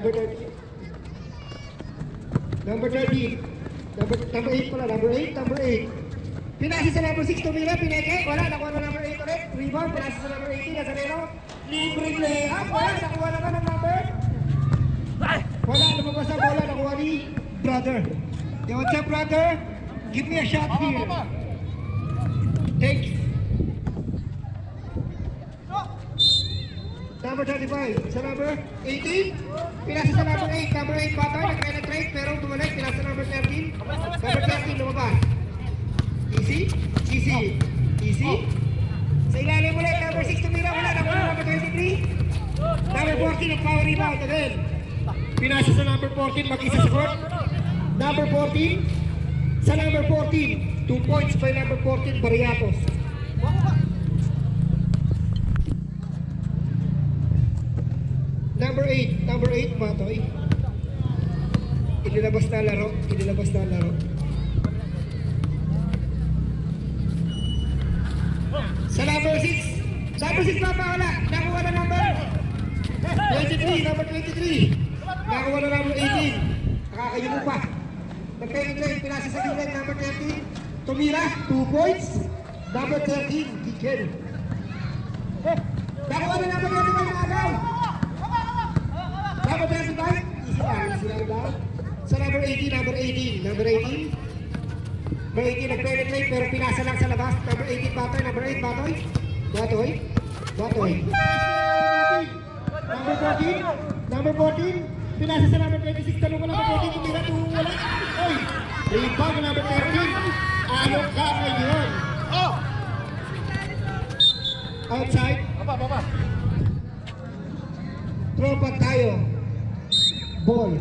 Number 13. Number 13. Number 8 pala. Number 8. Number 8. Pinasa sa number 6. Tumira. Pineke. Wala. Nakuha na number 8 ulit. Rebound. Pinasa sa number 18. Nazareno. Libre layup. Wala. Nakuha naman ng number. Wala. Lumabas ang bola. Nakuha ni brother. Yo, what's up, brother? Give me a shot here. Thanks. Number 35. Sa number 18. Pinasa sa number 8. Number 8 Batoy. Nag-penetrate pero bumalik. Pinasa sa number 13. Number 13 lumabas. Easy. Easy. Easy. Sa ilalim ulit. Number 6 tumira. Wala. Number 23. Number 14 nag-power rebound. Again. Pinasa sa number 14. Mag-isa sa court. Number 14. Sa number 14. 2 points by number 14. Barriatos. Number 8. Number 8 Batoy. Inilabas na laro. Inilabas na laro. Sa number 6. Number 6 pa wala. Nakuha na number 23. Number 23. Nakuha na number 18. Nakakayumo pa. Nag-penetrate. Pinasa sa gilid. Number 13. Tumira. 2 points. Number 13. Kikin. Nakuha na number 25 na agaw. Number 25. Easy lang. Easy lang daw. Sa number 18. Number 18. Number 18. Number 18 nag-penetrate pero pinasa lang sa labas. Number 18 Batoy. Number 8 Batoy. Batoy. Batoy. Number 14. Number 14. Pinasa sa number 26. Tanong ko number 14. Tumira. Wala. Oy. Rebound number 13. Anong ka ngayon? Outside. Baba. Tropa tayo. Ball.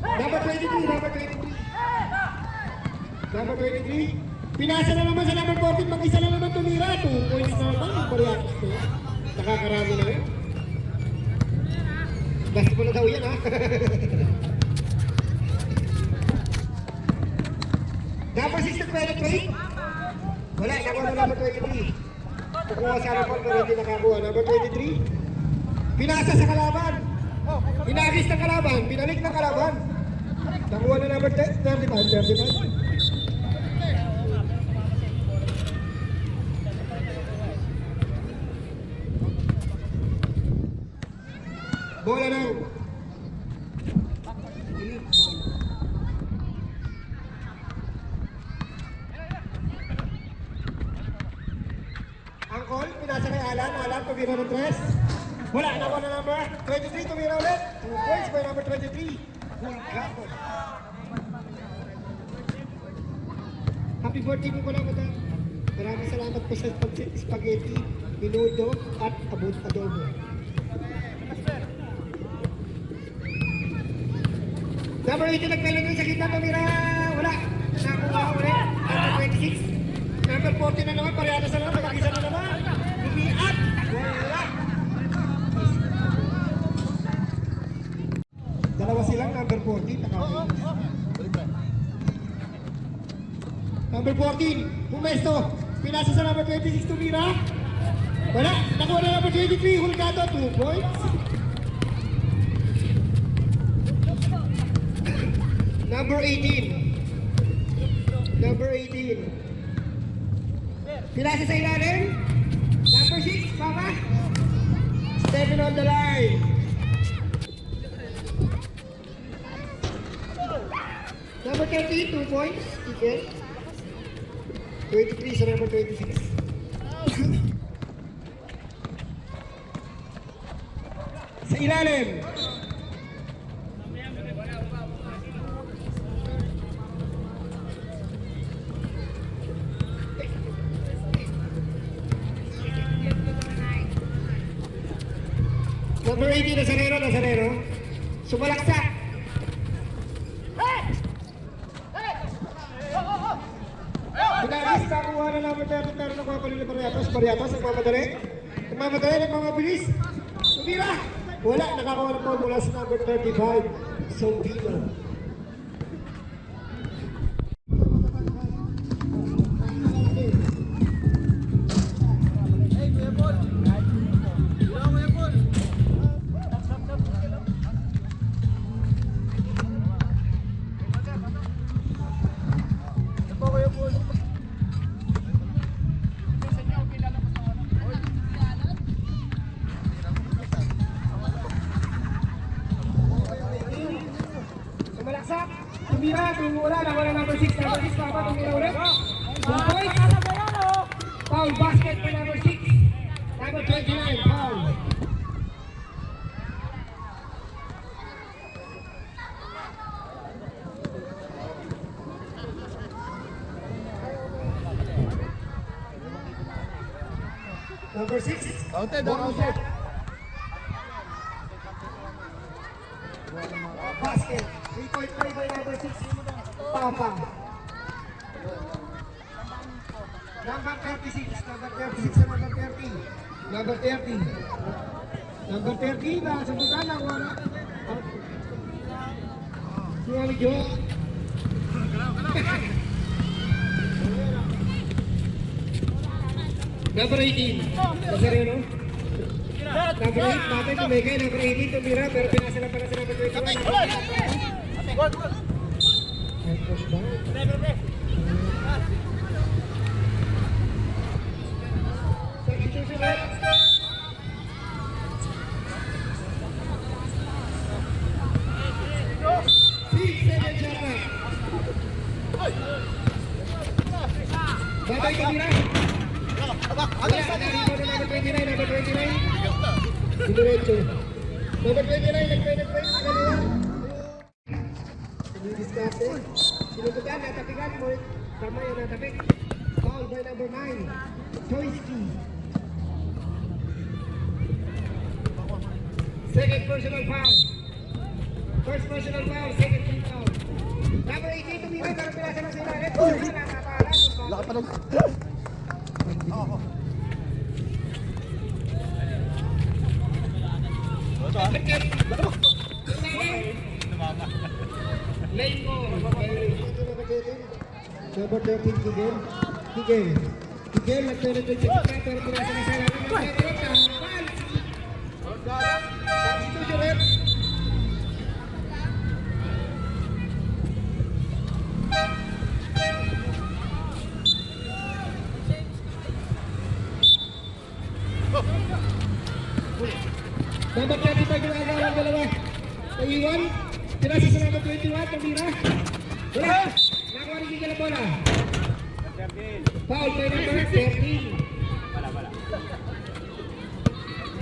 Number 23. Number 23. Number 23. Pinasa na naman sa number 14. Mag-isa na naman tumira. 2 points na naman. Ang Barriatos to. Nakakarami na yun. Basketball na daw yan, ha? Number 6 nag-penetrate. Wala, nakuha na number 23. Kukuha sa Arapal pero hindi nakakuha. Number 23. Pinasa sa kalaban. Pinagis ng kalaban. Pinalik ng kalaban. Nakuha na number 35. Bola na. Angkol, pinasa kay Alan. Alan, tumira ng 3. Wala, nakuha na number 23. Tumira ulit. 2 points by number 23. Hulgato. Happy birthday mo pala, madam. Maraming salamat po sa spaghetti, minudo, at adobo. Number 18 nagpelan sa gitna, tumira. Wala. Nakuha ulit. Number 26. Number 14 na naman. Parehas na naman. Mag-isa na naman. Lumiat. Wala. Dalawa silang number 14. Number 14. Pumesto. Pinasa sa number 26. Tumira. Wala. Nakuha na number 23. Hulgado. 2 points. Number 18. Number 18. Pinasa sa ilalim. Number 6, Papa. Stepping on the line. Number 13, 2 points. Ticket. 23 sa number 26. Sa ilalim. Number 18, Nazareno. Sumalaksak. Pinagis, nakuha na namin tayo pero nagpapalili ng Barriatos, nagmamabilis. Tumira. Wala, nakakuha na po mula sa number 35. Sobino. bumagsak. Tumira, wala na, wala number 6. Number 6 pa ba, tumira ulit. 2 points. Foul basket for number 6. Number 29, foul. Number 6. Counted, Counted. Basket. 3-point play by number 6. Papa. Number 36. Number 36 sa number 30. Number 30. Number 30. Nakasabutan ang wala. Si Alijo. Number 18. Nazareno. Number 8. Batay tumigay. Number 18. Tumira. Pero pinasa na pala sa number 21. Substitution ulit. Second shot na. Batay tumira. Number 29, number 29. Diretso. Number 29, nagpay. Diskarte. Sinutugan, natapigan mo. Tama yung natapik. Foul by number 9. Choiski. Second personal foul. First personal foul, second team foul. Number 18, tumira, pero pinasa na sila. Let's go. Laka pa lang. Lane mo. Number 13, Kigel. Kigel, nag-penetrate sa kita, pero pinasa na sila. Substitution rep. Number 35 yung agawan dalawa. Naiwan. Pinasa sa number 21. Tumira. Wala. Nakuha rin Kigel ang bola. Foul by number 13.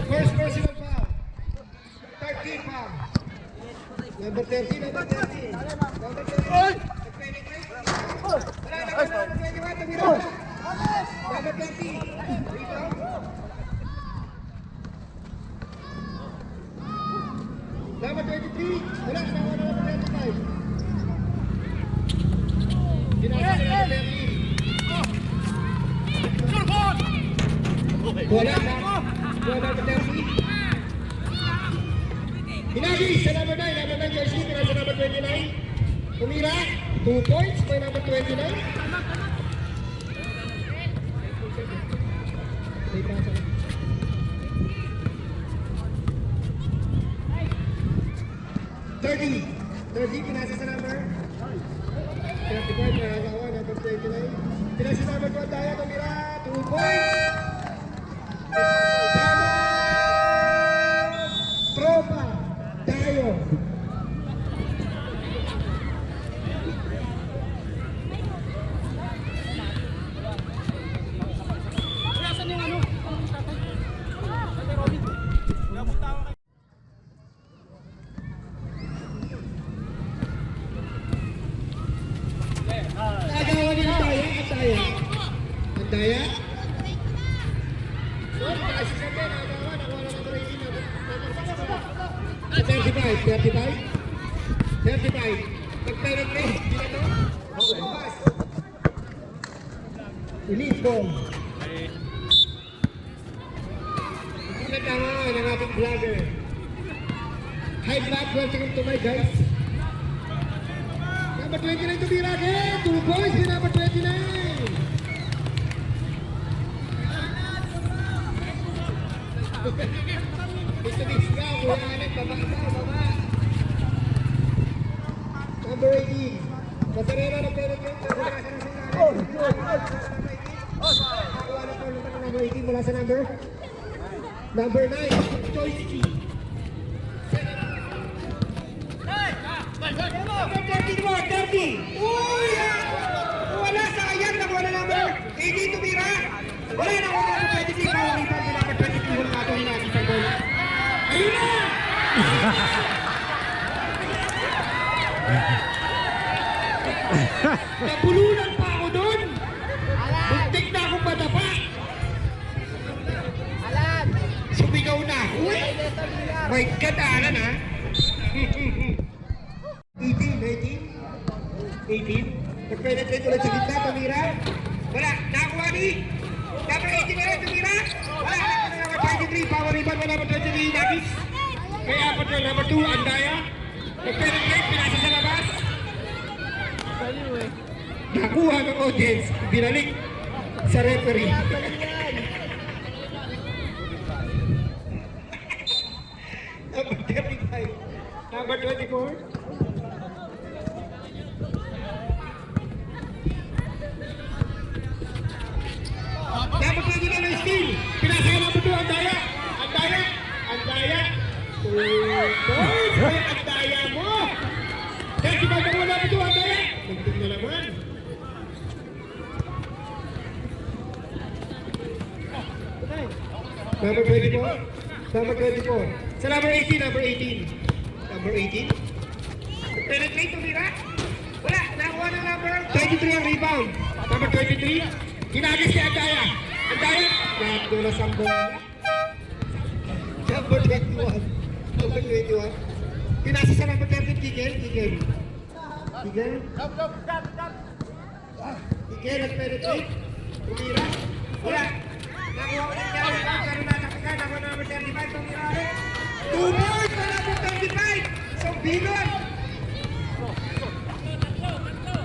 First personal foul. 13 foul. Number 13. Number 13. Number 13. Nag-penetrate. Wala. Nakuha sa number 21. Tumira. Number 13. Rebound. Number 23, wala, nakuha na number 25. Pinasa sa number 13. Wala na, number 30. Pinagi sa number 9, number 9 jersey, pinasa sa number 29. Tumira, 2 points by number 29. May pasa na. 30, pinasa sa number 35, nakagawa, number 29. Pinasa sa number 12, Daya, tumira, 2 points. Tropa, Dayo. Nagawa din ang Daya. Ang Daya. So, kasi sa Ben, nagawa, nakuha na number 18. 35. Nag-penetrate. Bukas. Elite ball. Hindi na tama ng ating vlogger. High blood, welcome to my guys. Number 29 to be again. 2 points with number 29. Mr. Big Scout, baba. Number 18. Pasarera na penetrate. Nakuha na po ng number 18 mula sa number 9. Choice key. Number 30 mo, 30. Uy! Wala, sayang. Nakuha na number 18 tumira. Wala, nakuha na number 23. Power rebound na number 23. Wala natin hinagis ang goal. Ayun na! Nabulunan pa ako doon. Buntik na akong madapa. Sumigaw na ako. My God, Alan ha? 18. Nag-penetrate ulit sa gitna, tumira. Wala, nakakuha ni. Number 18 na rin, tumira. Wala, number 23, power rebound, wala number 23, Nagis. Kaya apat na number 2, Andaya. Nag-penetrate, pinasa sa labas. Nakuha ng audience, binalik sa referee. Number 35, number 24. Dapat lagi na ng steal. Pinasa ka number 2, Andaya. Andaya. Andaya. Ay, Andaya mo. 35 ang wala number 2, Andaya. Nagtig na naman. Number 24. Number 24. Sa number 18, number 18. Number 18. Penetrate, tumira. Wala, nakuha ng number 23 ang rebound. Number 23. Hinagis si Andaya. Andaya. Natulas ang bola. Number 21. Number 21. Pinasa sa number 13, Kigel. Kigel. Kigel. Kigel, nag-penetrate. Tumira. Wala. Nakuha ulit niya. Nagkaroon na nakikan. Nakuha na number 35. Tumira ulit. 2 points na number 35. So, bigon.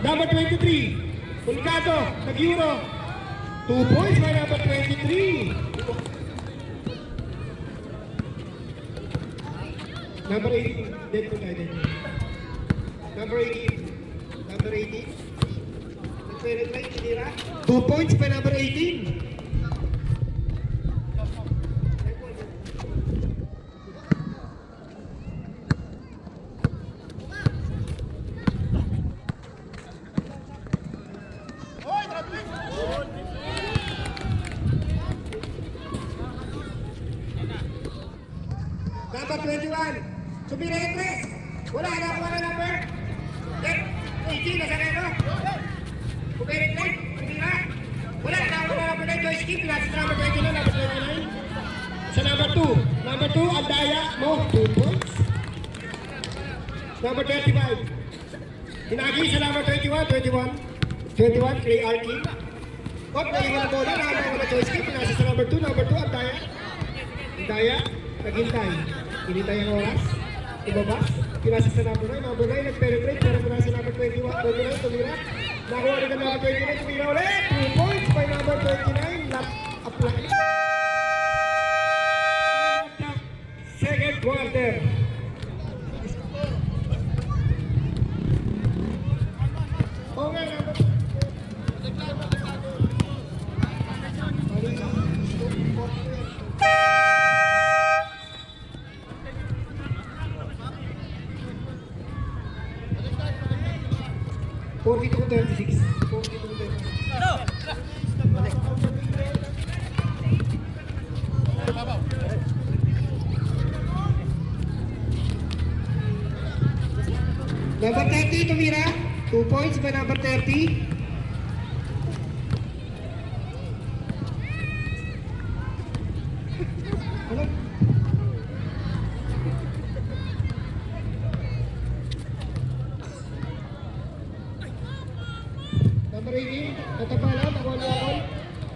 Number 23. Pulgado. Nag-euro. 2 points by number 23. Number 18. Dead po tayo. Number 18. Number 18. Nag-penetrate. Tinira. 2 points by number 18. Number 21. Sumira yung tres. Wala, nakuha na number. 18 na sa reno. Sumira yung tres. Sumira. Wala, nakuha na number 9. Joyce Kim. Pinasa sa number 29. Number 29. Sa number 2. Number 2, Andaya mo. 2 points. Number 35. Hinagi sa number 21. 21, Clay Arkin. Huwag na iwan na bola. Nakuha na Joyce Kim. Pinasa sa number 2. Number 2, Andaya. Andaya. Naghintay. Hinintay ang oras. Ibaba. Pinasa sa number 9. Number 9 nag-penetrate. Pero mula sa number 29. Tumira. Nakuha rin ang number 29. Tumira ulit. 2 points by number 29. Lap apply. Second quarter. Okay, number 42-36. 42-36. Number 30, tumira. 2 points by number 30. Ano? Number 18, natapala, nakuha niya ako.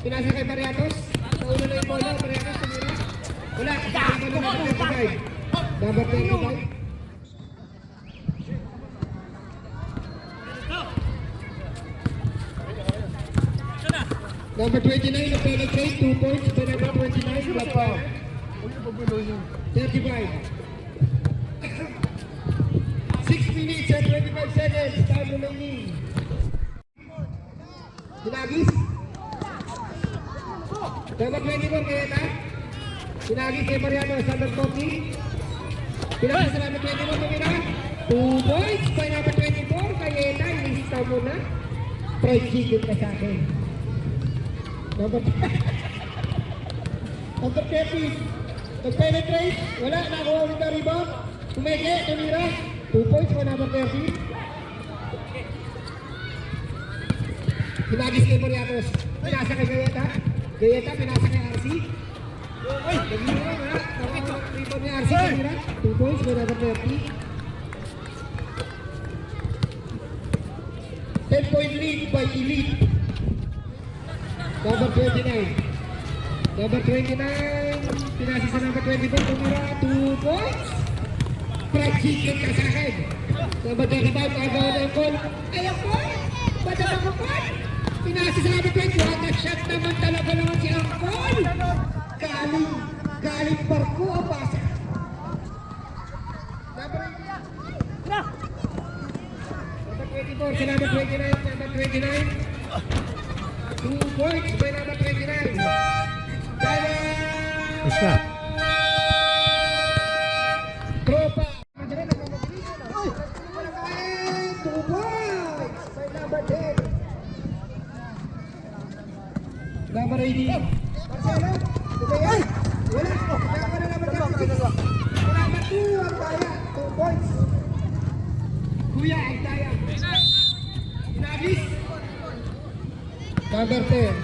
Pinasa kay Mariatos. Nauna na yung bola, Mariatos, tumira. Wala, kasama na number 35. Number 35. Number 29, nag-penetrate, 2 points by number 29, Lapa. 35. 6 minutes and 25 seconds, time remaining. Sinagis. Number 21, Kayeta. Sinagis kay Mariano, Standard Coffee. Pinasa sa number 21, Tumira. 2 points by number 21. ikaw muna. Fried chicken ka sa akin. Number 30. Nag-penetrate. Wala. Nakuha ulit na rebound. Tumeke. Tumira. 2 points for number 30. Pinagis kay Mariatos. Pinasa kay Gayeta. Gayeta, pinasa kay RC. Ay, nag-iura. Wala. Nakuha rebound ni RC. Tumira. 2 points for number 30. 10-point lead by Elite. Number 29. Number 29. Pinasa sa number 24. Tumira. 2 points. Fried chicken ka sa akin. Number 35. Agaw na yung call. Ayaw po. Bata na ko po. Pinasa sa number 20. What a shot naman talaga naman si Angkol. Galing barko o pasa. Number 24 sa number 29. Number 29. 2 points by number 29. Dala! Isa. Tropa! 2 points by number 10. Number 18. Marcelo, Kuya, wala. Number na number 36. Number 2, ang daya. 2 points. Kuya, ang daya. Inagis. Number 10.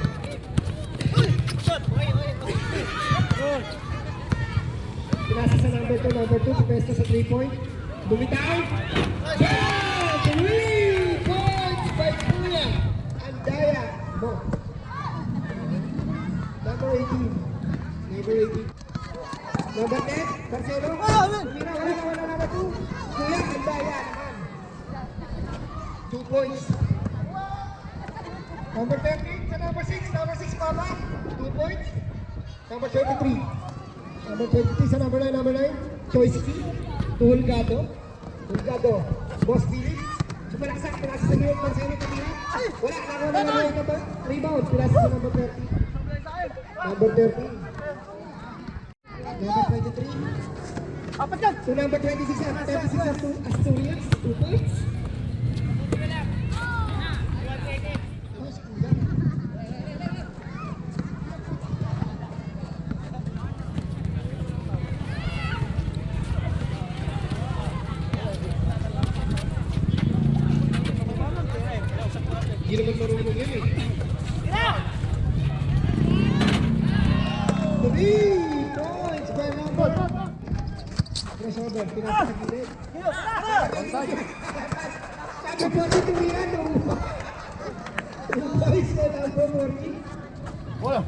Pinasa sa number 2. Number 2, pumesto sa 3 point. Bumitaw. Yeah! 3 points by Kuya. Ang daya mo. Number 18. Number 18. Number 10, Marcelo. Tumira, wala number 2. Kuya, ang daya naman. 2 points. Number 13 sa number 6. Number 6, Papa. 2 points. Number 23. Number 23 sa number 9. Number 9, Choice Key. Tulgado. Boss Phillips. Sumalaksak. Pinasa sa gilid. Marcelo, tumira. Wala. Nakuha na naman. Rebound. Pinasa sa number 30. Number 30. Number 23. Apat yan. To number 26 at 36 at Asturias. 2 points. Hindi naman marunong yun eh. 3 points by number. Crossover, pinasa sa gilid. Sabi po si Tumian, 2 points by number 40. Wala.